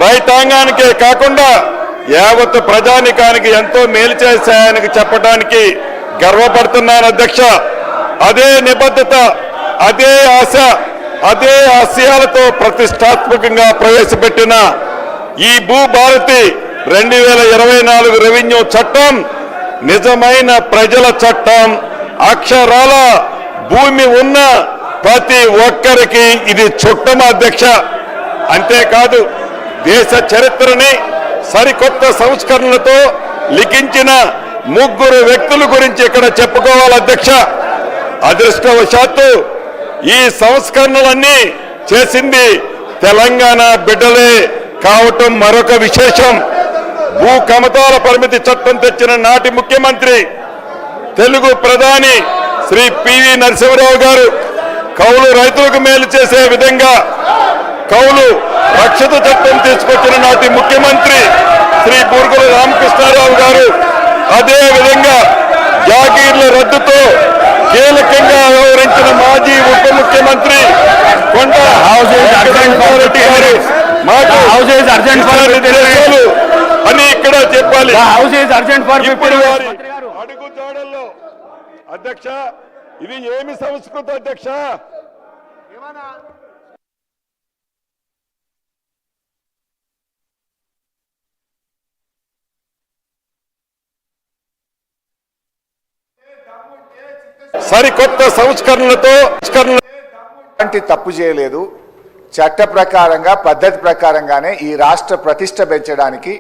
రైతాంగానికే కాకుండా యావత్ ప్రజానికానికి ఎంతో మేలు చేశాయని చెప్పడానికి గర్వపడుతున్నాను అధ్యక్ష. అదే నిబద్ధత, అదే ఆశ, అదే ఆశయాలతో ప్రతిష్టాత్మకంగా ప్రవేశపెట్టిన ఈ భూభారతి 2024 రెవెన్యూ చట్టం నిజమైన ప్రజల చట్టం. అక్షరాల భూమి ఉన్న ప్రతి ఒక్కరికి ఇది చుట్టం అధ్యక్ష. అంతేకాదు దేశ చరిత్రని సరికొత్త సంస్కరణలతో లిఖించిన 3 వ్యక్తుల గురించి ఇక్కడ చెప్పుకోవాలి అధ్యక్ష. అదృష్టవశాత్తు ఈ సంస్కరణలన్నీ చేసింది తెలంగాణ బిడ్డలే కావటం మరొక విశేషం. భూ కమతాల పరిమితి చట్టం తెచ్చిన నాటి ముఖ్యమంత్రి తెలుగు ప్రధాని శ్రీ పివి నరసింహరావు గారు కౌలు రైతులకు మేలు చేసే విధంగా కౌలు రక్షిత చట్టం తీసుకొచ్చిన నాటి ముఖ్యమంత్రి శ్రీ బూర్గుల రామకృష్ణారావు గారు, అదే విధంగా జాగీర్ల రద్దుతో కీలకంగా వ్యవహరించిన మాజీ ఉప ముఖ్యమంత్రి కొండ రెడ్డి గారు అని ఇక్కడ చెప్పాలి. అడుగు జాడల్లో అధ్యక్ష ఇది ఏమి సంస్కృతి అధ్యక్ష? సరికొత్త సంస్కరణలతో తప్పు చేయలేదు. చట్ట ప్రకారంగా పద్ధతి ప్రకారంగానే ఈ రాష్ట్ర ప్రతిష్ట పెంచడానికి,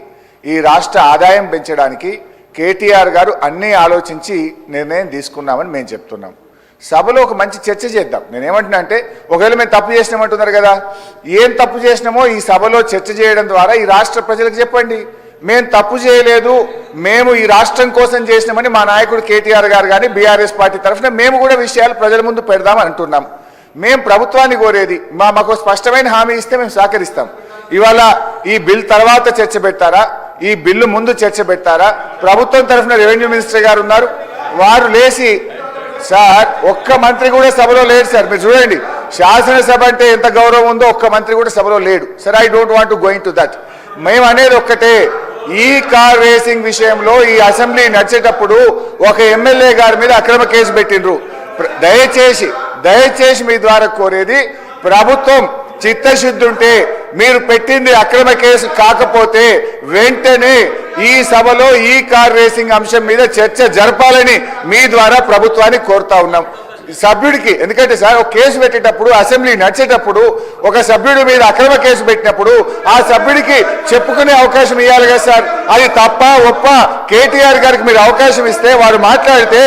ఈ రాష్ట్ర ఆదాయం పెంచడానికి కేటీఆర్ గారు అన్నీ ఆలోచించి నిర్ణయం తీసుకున్నామని మేము చెప్తున్నాం. సభలో ఒక మంచి చర్చ చేద్దాం. నేనేమంటున్నా అంటే ఒకవేళ మేము తప్పు చేసినామంటున్నారు కదా, ఏం తప్పు చేసినామో ఈ సభలో చర్చ చేయడం ద్వారా ఈ రాష్ట్ర ప్రజలకు చెప్పండి. మేము తప్పు చేయలేదు, మేము ఈ రాష్ట్రం కోసం చేసినామని మా నాయకుడు కేటీఆర్ గారు కానీ బీఆర్ఎస్ పార్టీ తరఫున మేము కూడా విషయాలు ప్రజల ముందు పెడదాం అంటున్నాం. మేము ప్రభుత్వాన్ని కోరేది మాకు స్పష్టమైన హామీ ఇస్తే మేము సహకరిస్తాం. ఇవాళ ఈ బిల్ తర్వాత చర్చ పెట్టారా, ఈ బిల్లు ముందు చర్చ పెట్టారా? ప్రభుత్వం తరఫున రెవెన్యూ మినిస్టర్ గారు ఉన్నారు, వారు లేచి సార్ ఒక్క మంత్రి కూడా సభలో లేడు సార్. మీరు చూడండి శాసనసభ అంటే ఎంత గౌరవం ఉందో ఒక్క మంత్రి కూడా సభలో లేడు sir. I don't want to going to that. మేము అనేది ఒక్కటే, ఈ కార్ రేసింగ్ విషయంలో ఈ అసెంబ్లీ నడిచేటప్పుడు ఒక ఎమ్మెల్యే గారి మీద అక్రమ కేసు పెట్టిండ్రు. దయచేసి మీ ద్వారా కోరేది, ప్రభుత్వం చిత్తశుద్ధి ఉంటే మీరు పెట్టింది అక్రమ కేసు కాకపోతే వెంటనే ఈ సభలో ఈ కార్ రేసింగ్ అంశం మీద చర్చ జరపాలని మీ ద్వారా ప్రభుత్వాన్ని కోరుతా ఉన్నాం. సభ్యుడికి ఎందుకంటే సార్ ఒక కేసు పెట్టేటప్పుడు అసెంబ్లీ నడిచేటప్పుడు ఒక సభ్యుడి మీద అక్రమ కేసు పెట్టినప్పుడు ఆ సభ్యుడికి చెప్పుకునే అవకాశం ఇవ్వాలి కదా సార్. అది తప్ప ఒప్ప కేటీఆర్ గారికి మీరు అవకాశం ఇస్తే వారు మాట్లాడితే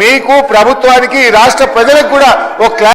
మీకు ప్రభుత్వానికి రాష్ట్ర ప్రజలకు కూడా ఒక